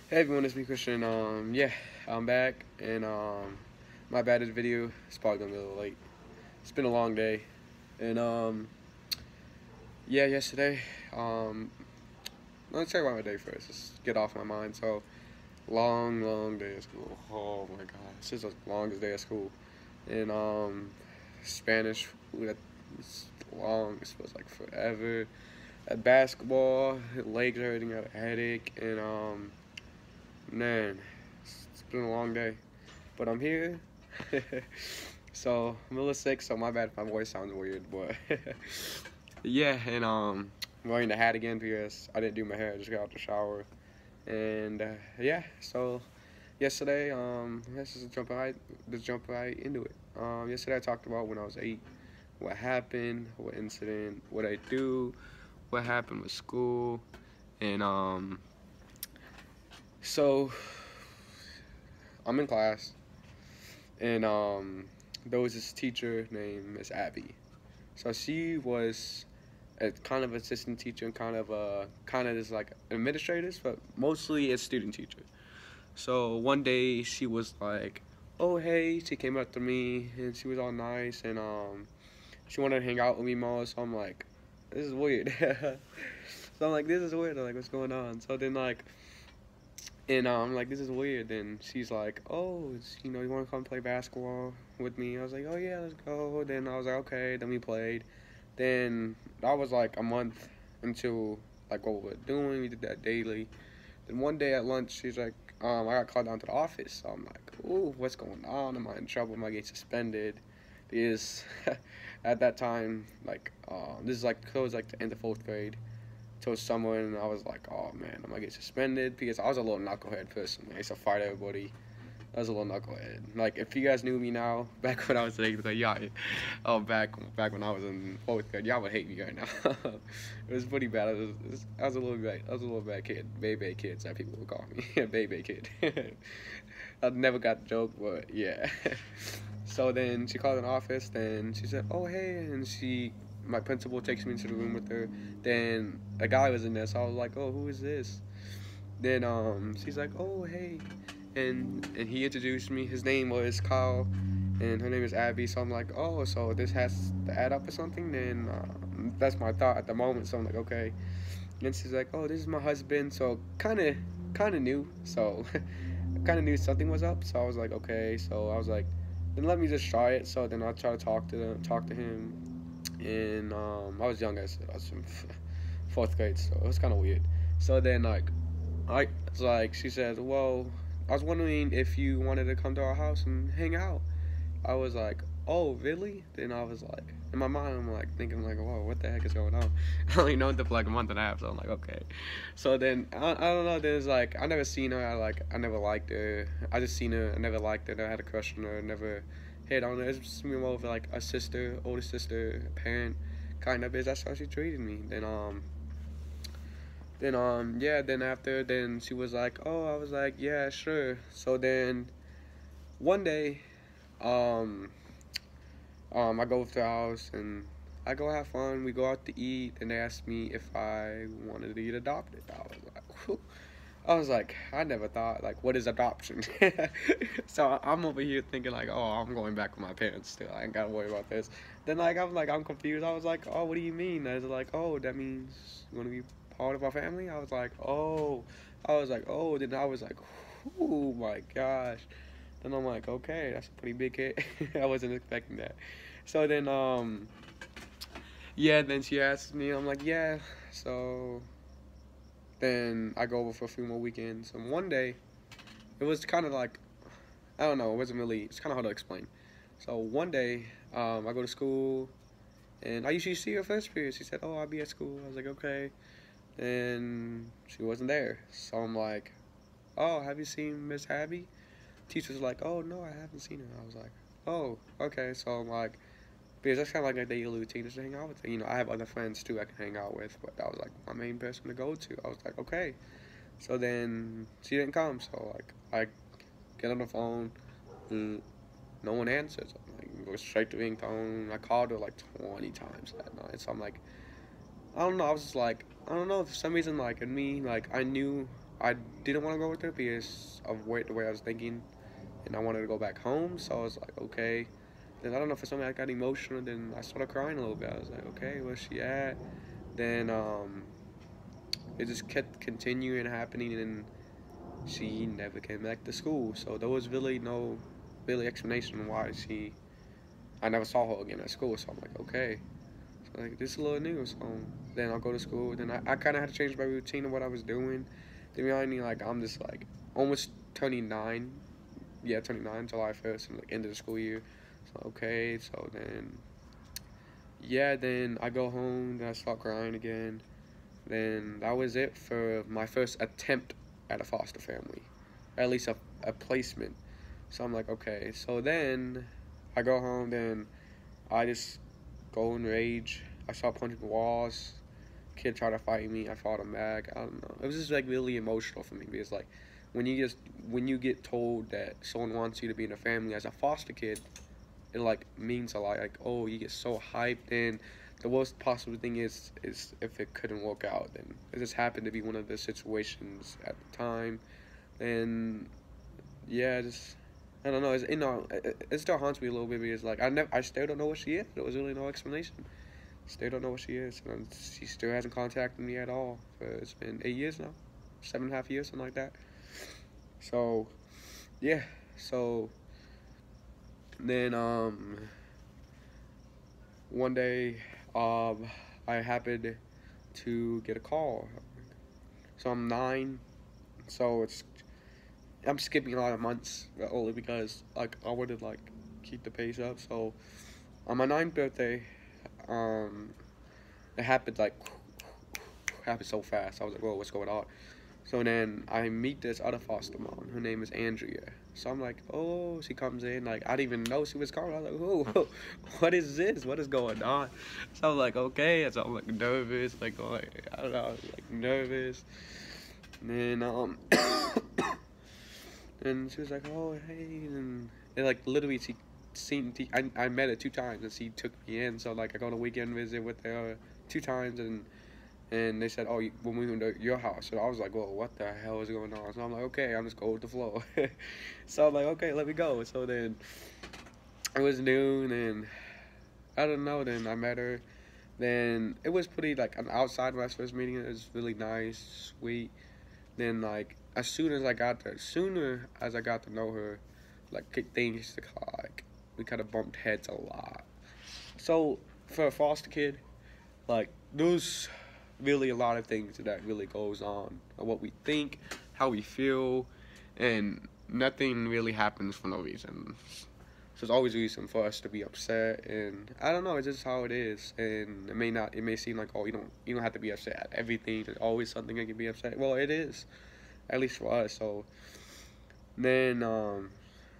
Hey everyone, it's me Christian. Yeah, I'm back, and my bad, this video is probably gonna be a little late. It's been a long day, and yeah, yesterday, um, let's talk about my day first. Let's get off my mind. So, long day of school. Oh my god, this is the longest day of school, and Spanish, ooh, it's long. It was like forever. At basketball, legs hurting, got a headache, and man, it's been a long day. But I'm here. So I'm a little sick, so my bad if my voice sounds weird, but yeah, and I'm wearing the hat again because I didn't do my hair. I just got out the shower, and yeah. So yesterday, let's jump right into it. Yesterday I talked about when I was 8, what happened, what incident, what I do, what happened with school, and so I'm in class, and there was this teacher named Miss Abby. So she was a kind of assistant teacher and kind of just like administrators, but mostly a student teacher. So one day she was like, "Oh hey," she came up to me and she was all nice, and she wanted to hang out with me more. So I'm like, "This is weird." So I'm like, "This is weird." I'm like, "What's going on?" So then like. And I'm like, this is weird. And she's like, oh, you want to come play basketball with me? I was like, oh yeah, let's go. Then I was like, okay. Then we played. Then that was like a month until like what we were doing. We did that daily. Then one day at lunch, she's like, I got called down to the office. So I'm like, ooh, what's going on? Am I in trouble? Am I getting suspended? Because at that time, like, this is like, it was like the end of 4th grade. Told someone, I was like, oh man, I might get suspended because I was a little knucklehead person. I used to fight everybody. I was a little knucklehead. Like, if you guys knew me now, back when I was in 8th grade, yeah, back when I was in 4th grade, y'all would hate me right now. It was pretty bad. I was a little bad kid, baby kid, that people would call me, baby kid. I never got the joke, but yeah. So then she called an office. Then she said, "Oh hey," and my principal takes me into the room with her. Then a guy was in there, so I was like, "Oh, who is this?" Then she's like, "Oh hey," and he introduced me. His name was Kyle, and her name is Abby. So I'm like, "Oh, so this has to add up or something?" Then that's my thought at the moment. So I'm like, "Okay." And she's like, "Oh, this is my husband." So kind of knew. So I kind of knew something was up. So I was like, "Okay." So I was like, "Then let me just try it." So then I try to talk to him, and I was young. I was in 4th grade, so it was kind of weird. So then I was like, she said, "Well, I was wondering if you wanted to come to our house and hang out." I was like, "Oh, really?" Then I was like, in my mind, I'm like thinking like, "Whoa, what the heck is going on?" I only known her for like a month and a half, so I'm like, "Okay." So then I don't know. There's like I never seen her. I never liked her. I just seen her. I never liked her. I had a crush on her. Never hit on her. It's just me more of like a sister, older sister, a parent, kind of. Is that's how she treated me. Yeah. Then after then she was like, "Oh," I was like, "Yeah, sure." So then one day, um I go to the house and I go have fun. We go out to eat, and they asked me if I wanted to get adopted. I was like, whew. I was like, I never thought like, what is adoption? So I'm over here thinking like, oh, I'm going back with my parents still. I ain't gotta worry about this. Then I'm confused. I was like, oh, what do you mean? I was like, oh, that means you want to be part of our family? I was like, oh, Then I was like, oh my gosh. Then I'm like, okay, that's a pretty big hit. I wasn't expecting that. So then, yeah, then she asked me, I'm like, yeah. So then I go over for a few more weekends. And one day, it was kind of like, I don't know, it's kind of hard to explain. So one day, I go to school, and I usually see her first period. She said, oh, I'll be at school. I was like, okay. And she wasn't there. So I'm like, oh, have you seen Miss Abby? Teacher's like, oh, no, I haven't seen her. I was like, oh, okay. So I'm like, because that's kind of like a daily routine just to hang out with. I have other friends too I can hang out with, but that was like my main person to go to. I was like, okay. So then she didn't come, so like I get on the phone, and no one answers. I'm like, go straight to ringtone. I called her like 20 times that night. So I'm like, I don't know. I was just like, I don't know. For some reason, like in me, like I knew I didn't want to go with her because of the way I was thinking, and I wanted to go back home. So I was like, okay. Then I don't know, for something I got emotional. Then I started crying a little bit. I was like, okay, where's she at? Then it just kept continuing happening, and she never came back to school. So there was really no really explanation why I never saw her again at school. So I'm like, okay. So like, this is a little new. So then I'll go to school. Then I kind of had to change my routine of what I was doing. To be honest, like, I'm just like almost turning 9. Yeah, 29, July 1st, and like end of the school year. So okay, so then yeah, then I go home, then I start crying again. Then that was it for my first attempt at a foster family, at least a placement. So I'm like, okay. So then I go home, then I just go in rage. I start punching walls. Kid tried to fight me. I fought him back. I don't know. It was just like really emotional for me because like when you get told that someone wants you to be in a family as a foster kid, it like means a lot. Like, oh, you get so hyped, and the worst possible thing is if it couldn't work out. Then it just happened to be one of the situations at the time, and yeah, just I don't know. It's, it still haunts me a little bit because like I still don't know what she is. There was really no explanation. Still don't know what she is, and she still hasn't contacted me at all. It's been 8 years now, 7.5 years, something like that. So yeah, so then one day I happened to get a call. So I'm 9, so I'm skipping a lot of months only because like I wanted like keep the pace up. So on my 9th birthday, um, it happened so fast. I was like, whoa, what's going on? So then I meet this other foster mom. Her name is Andrea. So I'm like, oh, she comes in. Like, I didn't even know she was coming. I was like, oh, what is this? What is going on? So I'm like, okay. So I'm like nervous. Like, I don't know, like nervous. And then, and she was like, oh, hey. And like, literally, I met her 2 times and she took me in. So, like, I go on a weekend visit with her 2 times and they said, oh, we're moving to your house. And I was like, well, what the hell is going on? So I'm like, okay, I'm just going with the flow. So I'm like, okay, let me go. So then it was noon, and I don't know. Then I met her. Then it was pretty, like, outside my first meeting. It was really nice, sweet. Then, like, sooner as I got to know her, like, things, like, we kind of bumped heads a lot. So for a foster kid, like, there's really a lot of things that really goes on, what we think, how we feel, and nothing really happens for no reason. So there's always a reason for us to be upset, and I don't know, it's just how it is. And it may seem like, oh, you don't have to be upset at everything. There's always something that can be upset. Well, it is, at least for us. So then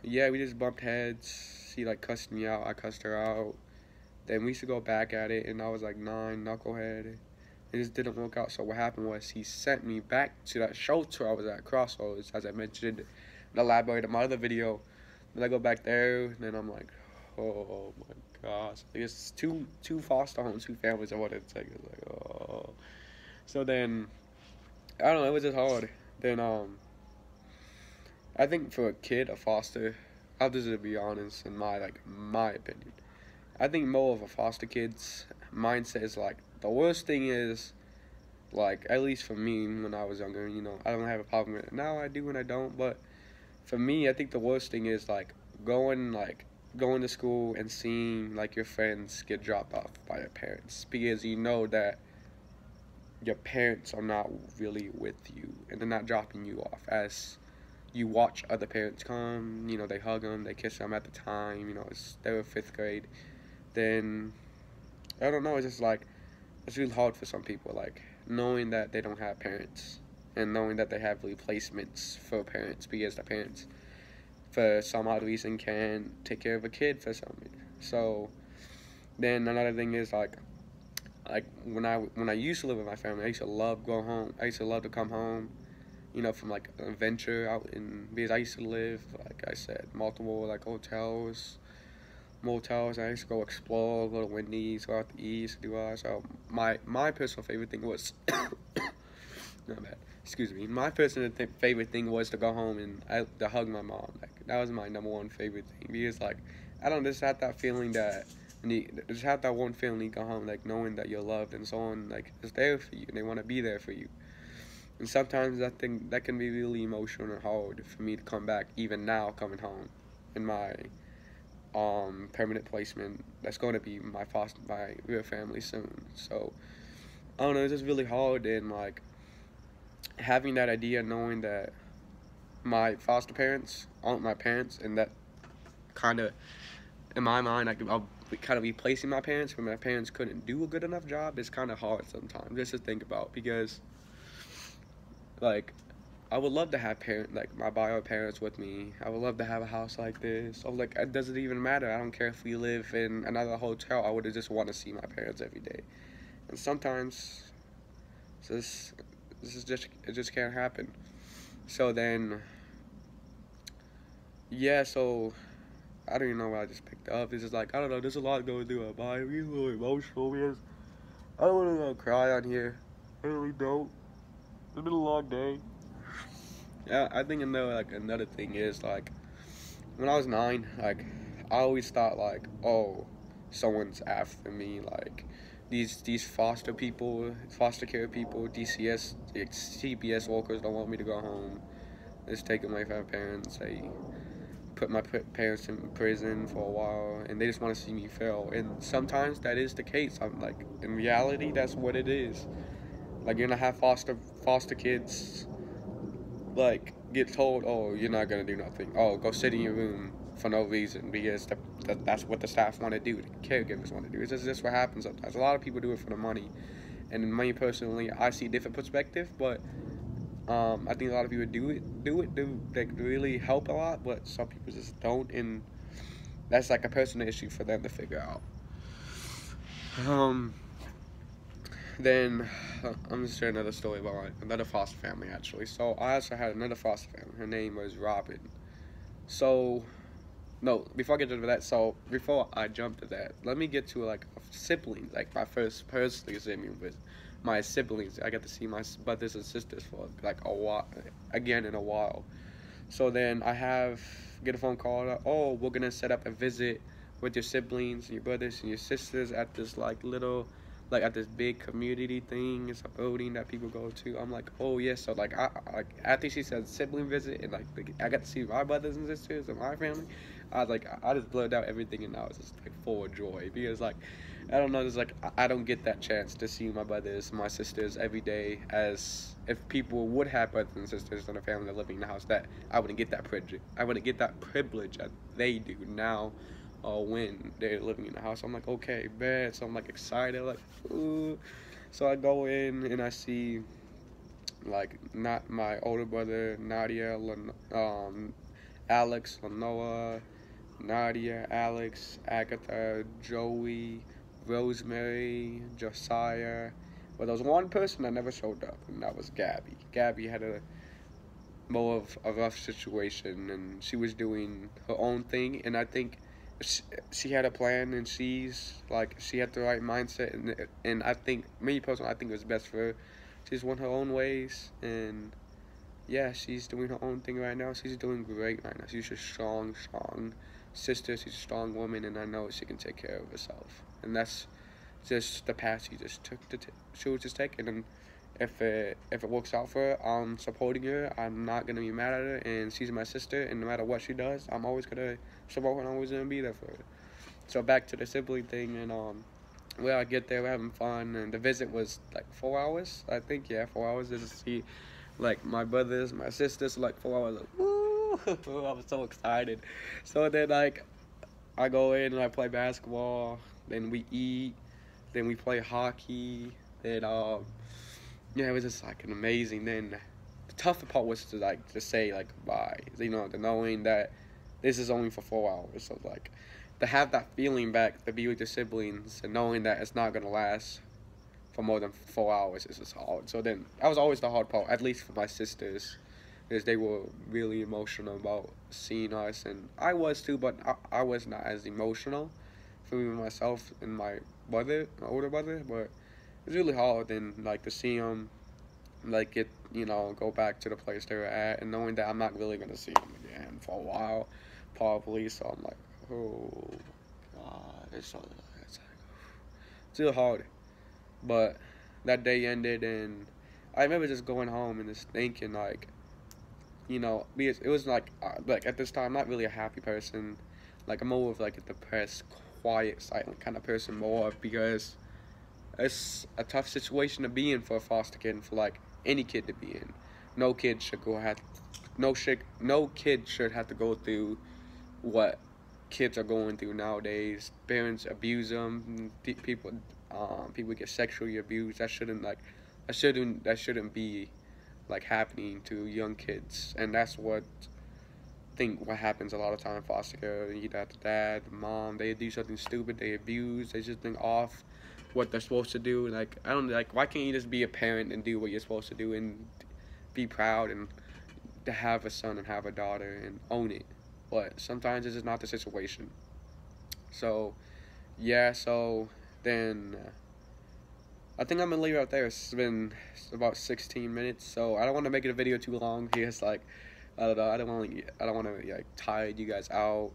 yeah, we just bumped heads. She like cussed me out, I cussed her out. Then we used to go back at it, and I was like 9, knucklehead. It just didn't work out. So what happened was he sent me back to that shelter I was at, Crossroads, as I mentioned and elaborated in my other video. Then I go back there, and then I'm like, oh my gosh. Like, it's two foster homes, 2 families I wanted to take. It's like, oh. So then, I don't know, it was just hard. Then, I think for a kid, a foster, I'll just be honest, in my opinion, I think more of a foster kid's mindset is like, the worst thing is, like, at least for me when I was younger, I don't have a problem with it. Now I do and I don't, but for me, I think the worst thing is going to school and seeing like your friends get dropped off by their parents, because you know that your parents are not really with you and they're not dropping you off. As you watch other parents come, they hug them, they kiss them at the time, they were 5th grade. Then I don't know, it's just like, it's really hard for some people, like, knowing that they don't have parents and knowing that they have replacements for parents because the parents, for some odd reason, can't take care of a kid for some reason. So then another thing is like when I used to live with my family, I used to love going home. I used to love to come home, from like an adventure out because I used to live, like I said, multiple like hotels, motels. I used to go explore, go to Wendy's, go out to eat, do all that. So my personal favorite thing was not bad. excuse me, my personal favorite thing was to go home and to hug my mom. Like that was my number one favorite thing because like I don't just have that feeling that just have that one feeling you go home like knowing that you're loved and someone like is there for you and they want to be there for you. And sometimes I think that can be really emotional and hard for me to come back even now coming home in my permanent placement that's going to be my real family soon. So I don't know, it's just really hard and like having that idea knowing that my foster parents aren't my parents and that kind of in my mind I'll be kind of replacing my parents when my parents couldn't do a good enough job is kind of hard sometimes just to think about because like I would love to have like my bio parents with me. I would love to have a house like this. So like it doesn't even matter. I don't care if we live in another hotel. I would just want to see my parents every day. And sometimes this is just it just can't happen. So then yeah, so I don't even know what I just picked up. It's just like I don't know, there's a lot going through my mind. I'm really a little emotional because I don't wanna cry on here. I really don't. It's been a long day. Yeah, I think another thing is like when I was 9, like I always thought like, oh, someone's after me, like these foster care people, DCS, CPS workers don't want me to go home. It's taking away from my parents. They put my parents in prison for a while, and they just want to see me fail. And sometimes that is the case. I'm like, in reality, that's what it is. Like you're gonna have foster kids like get told, oh, you're not gonna do nothing. Oh, go sit in your room for no reason because that's what the staff want to do. The caregivers want to do. It's just what happens sometimes. A lot of people do it for the money, and in me personally, I see a different perspective. But I think a lot of people do like really help a lot, but some people just don't, and that's like a personal issue for them to figure out. Then I'm gonna share another story about another foster family actually. So I also had another foster family. Her name was Robin. So no, before I get to that, so before I jump to that, let me get to like siblings. Like my first personally sibling with my siblings. I got to see my brothers and sisters for like a while, again in a while. So then get a phone call. Like, oh, we're gonna set up a visit with your siblings and your brothers and your sisters at this like little, like at this big community thing. It's a building that people go to. I'm like, oh yes. So like like after she said sibling visit and like I got to see my brothers and sisters and my family. I was like, I just blurred out everything and I was just like full of joy because like I don't know, just like I don't get that chance to see my brothers, my sisters every day. As if people would have brothers and sisters in a family living in the house, that I wouldn't get that privilege. I wouldn't get that privilege that they do now, when they're living in the house. I'm like, okay, bad. So I'm like excited, like, ooh. So I go in and I see like not my older brother, Nadia, Alex, Lenoa, Nadia, Alex, Agatha, Joey, Rosemary, Josiah. But there was one person that never showed up, and that was Gabby. Gabby had a more of a rough situation, and she was doing her own thing. And I think she had a plan, and she had the right mindset. And I think me personally, I think it was best for her. She just went her own ways, and yeah, she's doing her own thing right now. She's doing great right now. She's a strong sister. She's a strong woman, and I know she can take care of herself. And that's just the path she just took. She was just taking, and if it works out for her, I'm supporting her. I'm not gonna be mad at her, and she's my sister. And no matter what she does, I'm always gonna support her. And I'm always gonna be there for her. So back to the sibling thing, and I get there, we're having fun, and the visit was like 4 hours. I think 4 hours just to see like my brothers, my sisters, like 4 hours. Like, woo! I was so excited. So then like I go in and I play basketball. Then we eat. Then we play hockey. Then it was just like an amazing. Then the tougher part was to say like goodbye. The knowing that this is only for 4 hours. So like to have that feeling back, to be with your siblings, and knowing that it's not gonna last for more than 4 hours is just hard. So then that was always the hard part, at least for my sisters, because they were really emotional about seeing us, and I was too, but I was not as emotional for me myself and my older brother, but it's really hard then like to see them like get go back to the place they were at, and knowing that I'm not really gonna see them again for a while, probably. So I'm like, oh God, it's still hard. But that day ended, and I remember just going home and just thinking because it was like at this time, I'm not really a happy person. Like I'm more of like a depressed, quiet, silent kind of person more because it's a tough situation to be in for a foster kid and for like any kid to be in. No kid should no kid should have to go through what kids are going through nowadays. Parents abuse them. People get sexually abused. That shouldn't be like happening to young kids. And that's what happens a lot of time in foster care. Either the dad, the mom, they do something stupid, they abuse, they just think off what they're supposed to do. Like I don't like why can't you just be a parent and do what you're supposed to do and be proud and to have a son and have a daughter and own it. But sometimes this is not the situation. So yeah, so then I think I'm gonna leave it out there. It's been about 16 minutes, so I don't want to make it a video too long because I don't know. I don't want to like tire you guys out.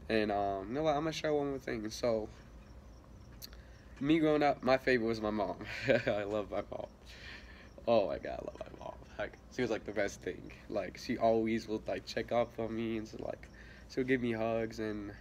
And you know what? I'm gonna share one more thing. So me growing up, my favorite was my mom. I love my mom. Oh my God, I love my mom. Like she was like the best thing. Like she always would like check up on me and so, like she would give me hugs. And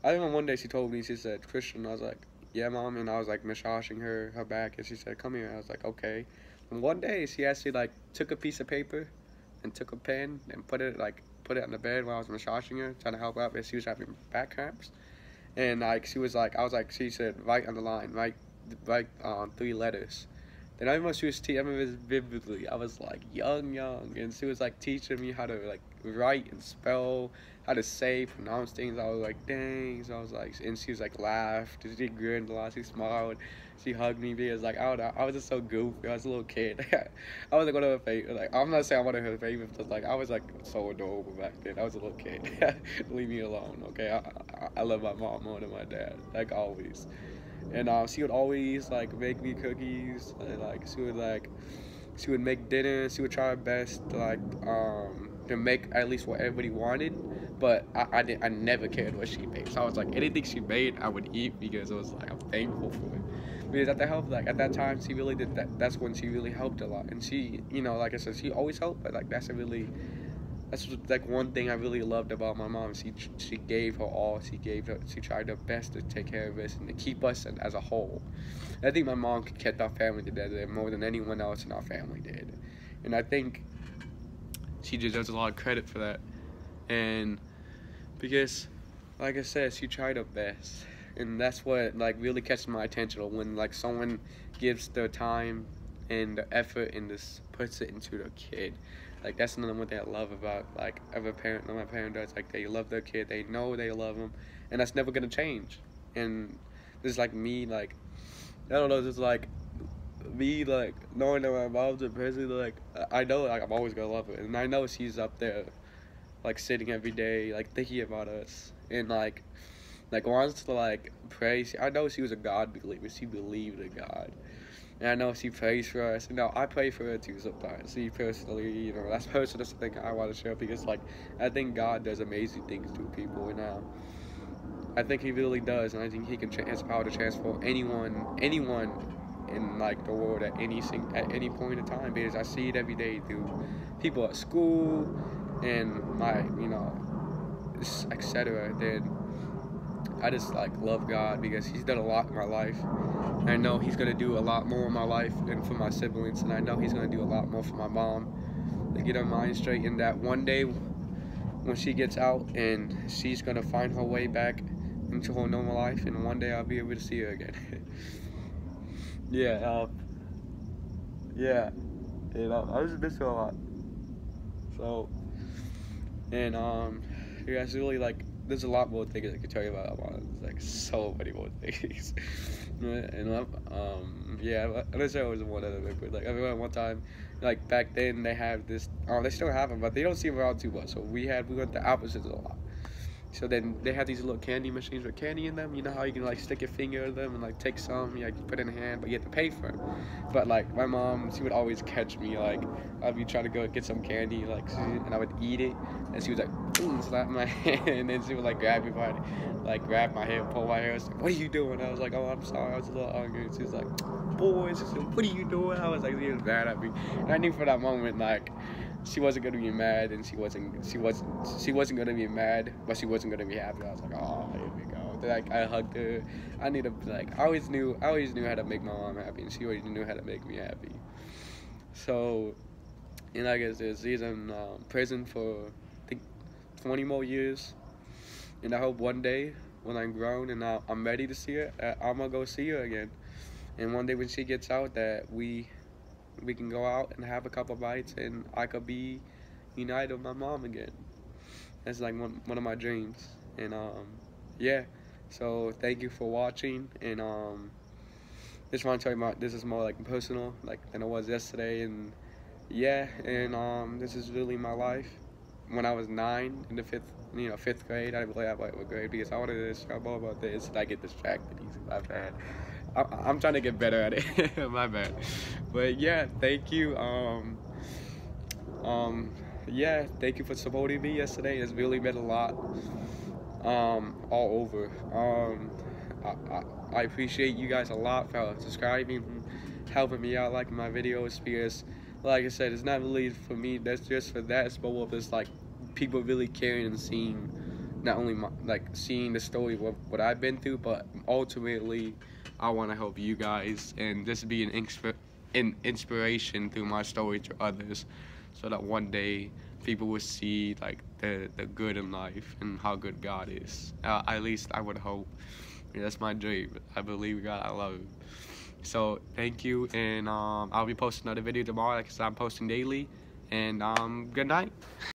I remember one day she told me, she said, "Christian," I was like, "Yeah, Mom," and I was like massaging her back, and she said, "Come here." I was like, "Okay." And one day she actually like took a piece of paper and took a pen and put it on the bed while I was massaging her, trying to help out because she was having back cramps. And like she said, write on the line, write 3 letters. Then I remember she was I remember this vividly. I was like young, and she was like teaching me how to like write and spell, how to say, pronounce things. I was like, dang. So I was like, and she was like laughed, she grinned a lot, she smiled, she hugged me because like I don't know, I was just so goofy. I was a little kid. I was like one of her favorite. Like I'm not saying I'm one of her favorites, but like I was like so adorable back then. I was a little kid. Leave me alone, okay? I love my mom more than my dad, like always. And she would always like make me cookies, and like she would make dinner. She would try her best to make at least what everybody wanted, but I never cared what she made. So I was like, anything she made I would eat because it was like I'm thankful for it. Because at that time she really did that. That's when she really helped a lot. And she, like I said, she always helped, but like that's like one thing I really loved about my mom. She gave her all. She tried her best to take care of us and to keep us as a whole. And I think my mom kept our family together more than anyone else in our family did. And I think she deserves a lot of credit for that. And because, like I said, she tried her best. And that's what like really catches my attention when like someone gives their time and the effort and just puts it into their kid. Like that's another one thing I love about like every parent. My parent does, like they love their kid. They know they love them, and that's never gonna change. And this is like me, like I don't know, just like me, like knowing that my mom's a person. Like I know, like I'm always gonna love her, and I know she's up there, like sitting every day, like thinking about us, and like wants to like pray. I know she was a God believer. She believed in God. And I know she prays for us. You know, I pray for her too sometimes. She personally, that's personal thing I want to share because, like, I think God does amazing things to people, and I think He really does, and I think He has power to transform anyone in like the world at any point in time. Because I see it every day through people at school and my, etc. Then I just like love God because He's done a lot in my life. I know He's gonna do a lot more in my life and for my siblings, and I know He's gonna do a lot more for my mom to get her mind straight. And that one day when she gets out and she's gonna find her way back into her normal life, and one day I'll be able to see her again. Yeah, I just miss her a lot. So, and yeah, it's really like there's a lot more things I could tell you about. There's like so many more things. And yeah, I'm gonna say it was one other thing, but like I remember one time, like back then they have this. They still have them, but they don't see them around too much. So we went to opposites a lot. So then they have these little candy machines with candy in them. You know how you can like stick your finger in them and like take some, you like put it in a hand, but you have to pay for it. But like my mom, she would always catch me like I'd be trying to go get some candy, like, and I would eat it, and she was like, slap my hand, and then she would like grab me by, like grab my hair, pull my hair. I was like, what are you doing? I was like, oh, I'm sorry, I was a little hungry. And she was like, boy, she said, what are you doing? I was like, she was mad at me, and I knew for that moment like she wasn't gonna be mad, and she wasn't gonna be mad, but she wasn't gonna be happy. I was like, oh, here we go. Then, like I hugged her. I need to like I always knew how to make my mom happy, and she always knew how to make me happy. So, and I guess she's in prison for I think 20 more years, and I hope one day when I'm grown and I'm ready to see her, I'm gonna go see her again. And one day when she gets out, that we can go out and have a couple bites, and I could be united with my mom again. That's like one of my dreams. And yeah. So thank you for watching. And just want to tell you about this is more like personal, like than it was yesterday. And yeah. And this is really my life. When I was 9 in the fifth grade, I didn't really have like what grade because I wanted to show more about this. And I get distracted easy. My bad. I'm trying to get better at it. My bad. But yeah, thank you. Yeah, thank you for supporting me yesterday. It's really meant a lot. All over. I appreciate you guys a lot for subscribing, helping me out, liking my videos, because like I said, it's not really for me, that's just for that. It's more of just like people really caring and seeing not only seeing the story of what I've been through, but ultimately I want to help you guys and just be an inspiration through my story to others, so that one day people will see like the good in life and how good God is. At least I would hope. Yeah, that's my dream. I believe God. I love Him. So thank you, and I'll be posting another video tomorrow. Like I said, I'm posting daily. And good night.